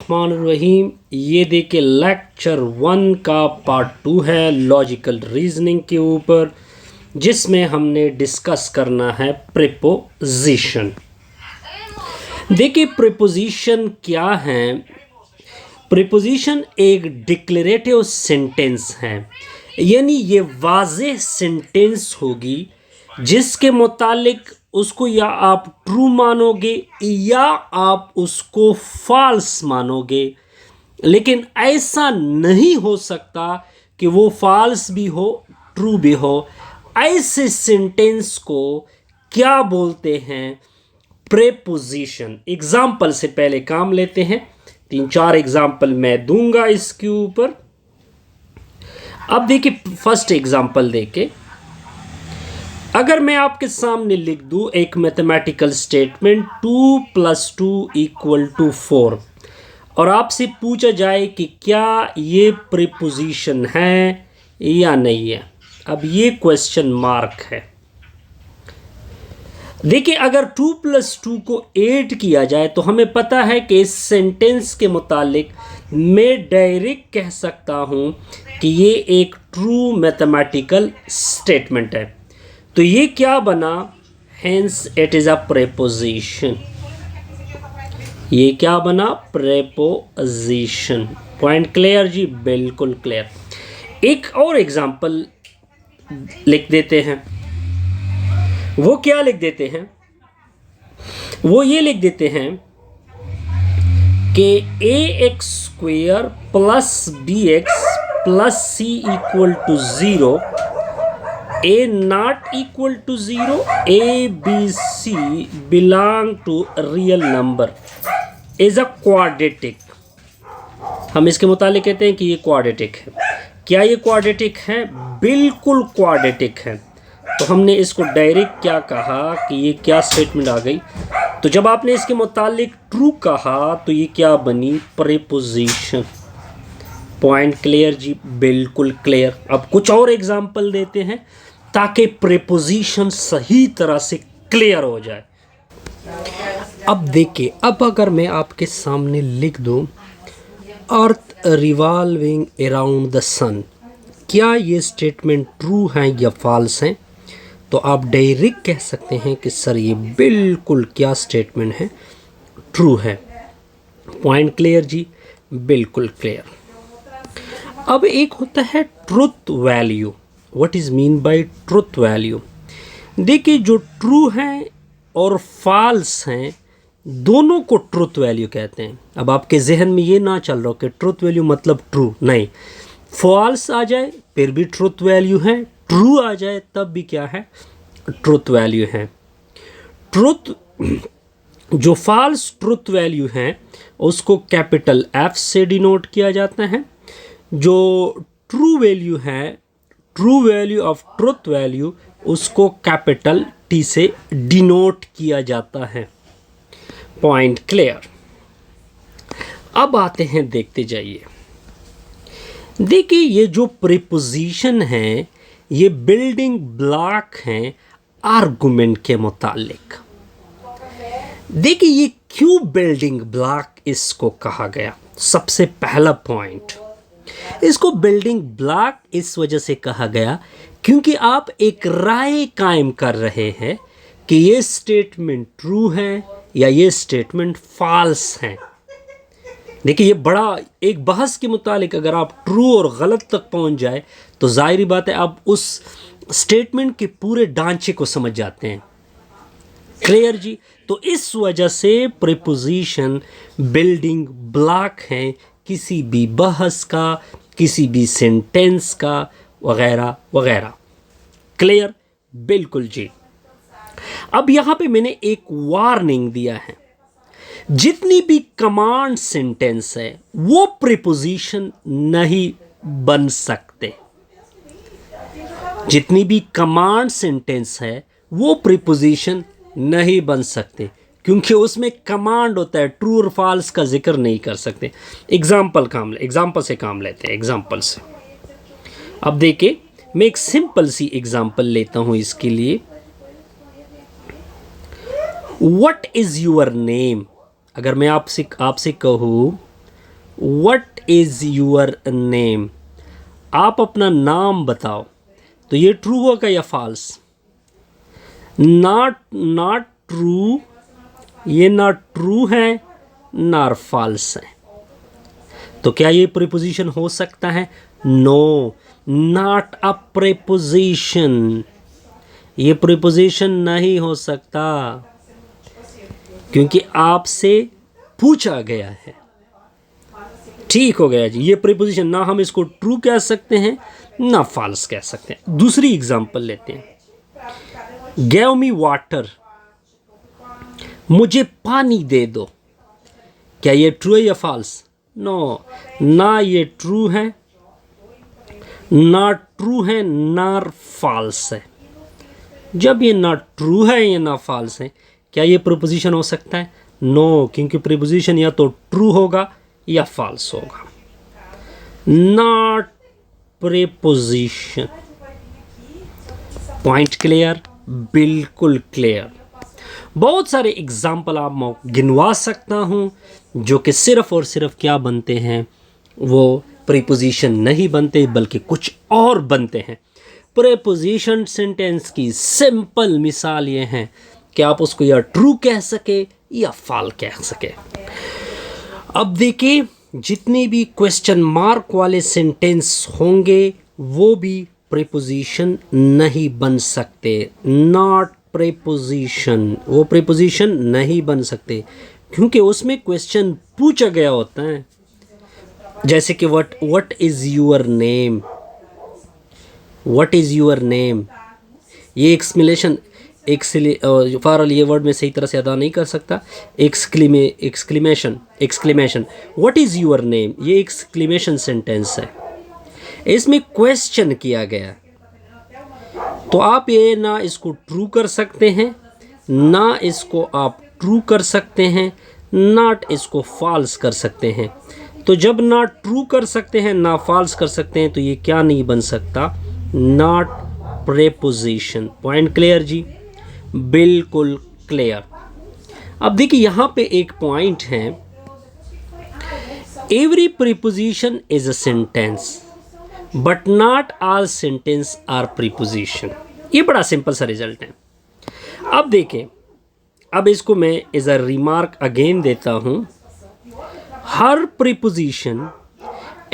बिस्मिल्लाहिर्रहमानिर्रहीम। ये देखिए लेक्चर 1 का पार्ट 2 है लॉजिकल रीजनिंग के ऊपर, जिसमें हमने डिस्कस करना है प्रीपोजिशन। देखिए प्रीपोजिशन क्या है। प्रीपोजिशन एक डिक्लेरेटिव सेंटेंस है, यानी ये वाज़ेह सेंटेंस होगी जिसके मुतालिक उसको या आप ट्रू मानोगे या आप उसको फॉल्स मानोगे, लेकिन ऐसा नहीं हो सकता कि वो फॉल्स भी हो ट्रू भी हो। ऐसे सेंटेंस को क्या बोलते हैं? प्रीपोजिशन। एग्जाम्पल से पहले काम लेते हैं। 3-4 एग्जाम्पल मैं दूंगा इसके ऊपर। अब देखिए फर्स्ट एग्जाम्पल देके, अगर मैं आपके सामने लिख दूं एक मैथमेटिकल स्टेटमेंट 2 + 2 = 4 और आपसे पूछा जाए कि क्या ये प्रीपोजिशन है या नहीं है। अब ये क्वेश्चन मार्क है। देखिए अगर 2 + 2 को 8 किया जाए तो हमें पता है कि इस सेंटेंस के मुतालिक मैं डायरेक्ट कह सकता हूं कि ये एक ट्रू मैथमेटिकल स्टेटमेंट है। तो ये क्या बना? Hence it is a preposition. ये क्या बना? प्रीपोजिशन। पॉइंट क्लियर जी? बिल्कुल क्लियर। एक और एग्जांपल लिख देते हैं। वो क्या लिख देते हैं? वो ये लिख देते हैं कि ax² + bx + c = 0, a not equal to 0, a b c belong to real number is a quadratic। हम इसके मुतालिक कहते हैं कि ये क्वाड्रेटिक है। क्या ये क्वाड्रेटिक है? बिल्कुल क्वाड्रेटिक है। तो हमने इसको डायरेक्ट क्या कहा कि ये क्या स्टेटमेंट आ गई। तो जब आपने इसके मुतालिक ट्रू कहा तो ये क्या बनी? प्रीपोजिशन। पॉइंट क्लियर जी? बिल्कुल क्लियर। अब कुछ और एग्जांपल देते हैं ताकि प्रीपोजिशन सही तरह से क्लियर हो जाए। अब देखिए, अब अगर मैं आपके सामने लिख दूं अर्थ रिवॉल्विंग अराउंड द सन, क्या ये स्टेटमेंट ट्रू है या फॉल्स है? तो आप डायरेक्ट कह सकते हैं कि सर ये बिल्कुल क्या स्टेटमेंट है? ट्रू है। पॉइंट क्लियर जी? बिल्कुल क्लियर। अब एक होता है truth value. What is mean by truth value? देखिए जो ट्रू हैं और फॉल्स हैं दोनों को ट्रुथ वैल्यू कहते हैं। अब आपके जहन में ये ना चल रहा हो कि ट्रुथ वैल्यू मतलब ट्रू, नहीं। फॉल्स आ जाए फिर भी ट्रुथ वैल्यू है, ट्रू आ जाए तब भी क्या है? ट्रुथ वैल्यू है। ट्रुथ जो फॉल्स ट्रुथ वैल्यू है उसको कैपिटल F से डिनोट किया जाता है। जो ट्रू वैल्यू है, true value of truth value, उसको कैपिटल T से डिनोट किया जाता है। Point clear. अब आते हैं, देखते जाइए। देखिए ये जो प्रीपोजिशन है ये बिल्डिंग ब्लॉक हैं आर्गुमेंट के मुतालिक। देखिए ये क्यों बिल्डिंग ब्लॉक इसको कहा गया? सबसे पहला पॉइंट, इसको बिल्डिंग ब्लॉक इस वजह से कहा गया क्योंकि आप एक राय कायम कर रहे हैं कि ये स्टेटमेंट ट्रू है या ये स्टेटमेंट फॉल्स है। देखिए ये बड़ा एक बहस के मुतालिक अगर आप ट्रू और गलत तक पहुंच जाए तो जाहिर बात है आप उस स्टेटमेंट के पूरे ढांचे को समझ जाते हैं। क्लियर जी? तो इस वजह से प्रीपोजिशन बिल्डिंग ब्लॉक हैं किसी भी बहस का, किसी भी सेंटेंस का, वगैरह वगैरह। क्लियर? बिल्कुल जी। अब यहां पे मैंने एक वार्निंग दिया है, जितनी भी कमांड सेंटेंस है वो प्रीपोजिशन नहीं बन सकते। जितनी भी कमांड सेंटेंस है वो प्रीपोजिशन नहीं बन सकते क्योंकि उसमें कमांड होता है, ट्रू और फॉल्स का जिक्र नहीं कर सकते। एग्जाम्पल से काम लेते हैं। एग्जाम्पल से अब देखिए मैं एक सिंपल सी एग्जाम्पल लेता हूं इसके लिए। What is your name? अगर मैं आपसे कहूँ व्हाट इज योर नेम, आप अपना नाम बताओ। तो ये ट्रू होगा या फॉल्स? नॉट ट्रू, ये ना ट्रू है ना फॉल्स है। तो क्या ये प्रीपोजिशन हो सकता है? नो, नॉट अ प्रीपोजिशन, ये प्रीपोजिशन नहीं हो सकता, क्योंकि आपसे पूछा गया है। ठीक हो गया जी, ये प्रीपोजिशन ना हम इसको ट्रू कह सकते हैं ना फॉल्स कह सकते हैं। दूसरी एग्जांपल लेते हैं। गिव मी वाटर, मुझे पानी दे दो। क्या ये ट्रू है या फॉल्स? नो, ना ये ट्रू है ना ट्रू है ना फॉल्स है। जब ये ना ट्रू है या ना फॉल्स है, क्या ये प्रीपोजिशन हो सकता है? नो, क्योंकि प्रीपोजिशन या तो ट्रू होगा या फॉल्स होगा। Not preposition. Point clear? बिल्कुल क्लियर। बहुत सारे एग्जाम्पल आप मैं गिनवा सकता हूँ जो कि सिर्फ और सिर्फ क्या बनते हैं, वो प्रीपोजिशन नहीं बनते बल्कि कुछ और बनते हैं। प्रीपोजिशन सेंटेंस की सिंपल मिसाल ये है कि आप उसको या ट्रू कह सके या फॉल्स कह सके। अब देखिए, जितने भी क्वेश्चन मार्क वाले सेंटेंस होंगे वो भी प्रीपोजिशन नहीं बन सकते। नॉट प्रीपोजिशन, वो प्रीपोजिशन नहीं बन सकते क्योंकि उसमें क्वेश्चन पूछा गया होता है। जैसे कि what is your name, what is your name, ये एक्सक्लेमेशन फॉरल ये वर्ड में सही तरह से अदा नहीं कर सकता। Exclamation, what is your name, ये एक्सक्लेमेशन सेंटेंस है, इसमें क्वेश्चन किया गया। तो आप ये ना इसको ट्रू कर सकते हैं ना इसको आप ट्रू कर सकते हैं, नॉट इसको फॉल्स कर सकते हैं। तो जब ना ट्रू कर सकते हैं ना फॉल्स कर सकते हैं तो ये क्या नहीं बन सकता? Not preposition. पॉइंट क्लियर जी? बिल्कुल क्लियर। अब देखिए यहाँ पे एक पॉइंट है, every preposition is a sentence but not all sentence are preposition. ये बड़ा सिंपल सा रिजल्ट है। अब देखें, अब इसको मैं एज अ रिमार्क अगेन देता हूं। हर प्रीपोजिशन,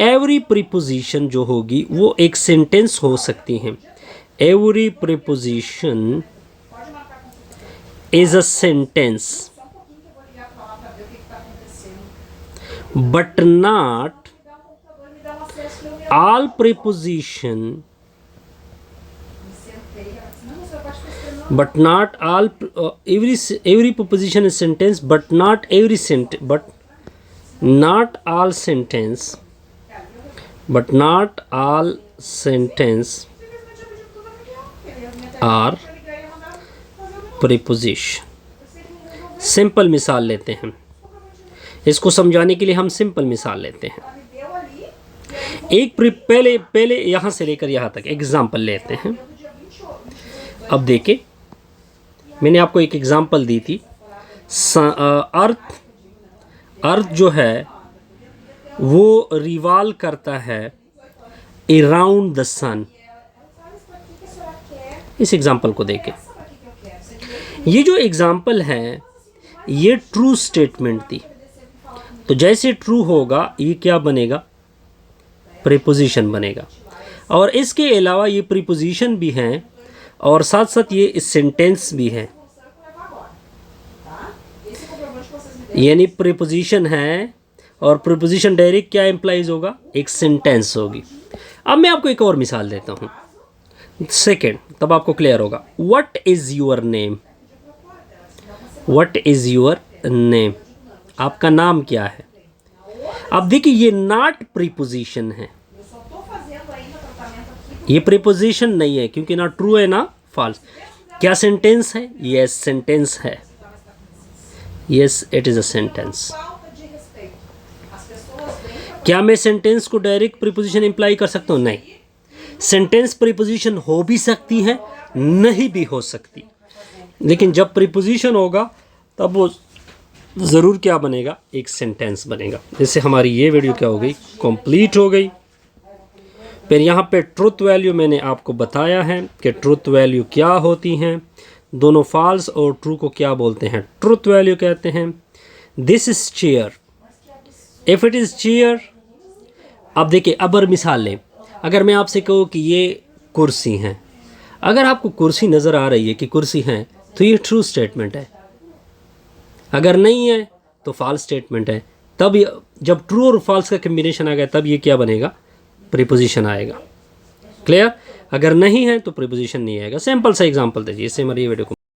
एवरी प्रीपोजिशन जो होगी वो एक सेंटेंस हो सकती है। Every preposition is a sentence but not all preposition, but not all every preposition is sentence but not every sentence, but not all sentence, but not all sentence are preposition। Simple मिसाल लेते हैं, इसको समझाने के लिए हम simple मिसाल लेते हैं। एक पहले यहाँ से लेकर यहाँ तक एग्जाम्पल लेते हैं। अब देखिए, मैंने आपको एक एग्जाम्पल दी थी। अर्थ जो है वो रिवॉल्व करता है अराउंड द सन। इस एग्जाम्पल को देखें। ये जो एग्जाम्पल है ये ट्रू स्टेटमेंट थी, तो जैसे ट्रू होगा ये क्या बनेगा? प्रीपोजिशन बनेगा। और इसके अलावा ये प्रीपोजिशन भी हैं और साथ साथ ये सेंटेंस भी है, यानी प्रीपोजिशन है और प्रीपोजिशन डायरेक्ट क्या इम्प्लाइज होगा? एक सेंटेंस होगी। अब मैं आपको एक और मिसाल देता हूँ सेकेंड, तब आपको क्लियर होगा। What is your name, what is your name, आपका नाम क्या है? अब देखिए, ये नॉट प्रीपोजिशन है, ये प्रीपोजिशन नहीं है क्योंकि ना ट्रू है ना फॉल्स। क्या सेंटेंस है? यस, सेंटेंस है। Yes, it is a sentence. क्या मैं सेंटेंस को डायरेक्ट प्रीपोजिशन इंप्लाई कर सकता हूँ? नहीं। सेंटेंस प्रीपोजिशन हो भी सकती है, नहीं भी हो सकती, लेकिन जब प्रीपोजिशन होगा तब वो ज़रूर क्या बनेगा, एक सेंटेंस बनेगा। जैसे हमारी ये वीडियो क्या हो गई, कंप्लीट हो गई। फिर यहाँ पे ट्रुथ वैल्यू मैंने आपको बताया है कि ट्रुथ वैल्यू क्या होती हैं। दोनों फॉल्स और ट्रू को क्या बोलते हैं, ट्रुथ वैल्यू कहते हैं। This is chair, if it is chair. अब देखिए, अबर मिसाल लें, अगर मैं आपसे कहूँ कि ये कुर्सी हैं, अगर आपको कुर्सी नज़र आ रही है कि कुर्सी हैं, तो ये ट्रू स्टेटमेंट है। अगर नहीं है तो फॉल्स स्टेटमेंट है। तब जब ट्रू और फॉल्स का कम्बिनेशन आ गया तब ये क्या बनेगा, प्रीपोजिशन आएगा। क्लियर? अगर नहीं है तो प्रीपोजिशन नहीं आएगा। सिंपल सा एग्जांपल दीजिए, इससे हमारी वीडियो को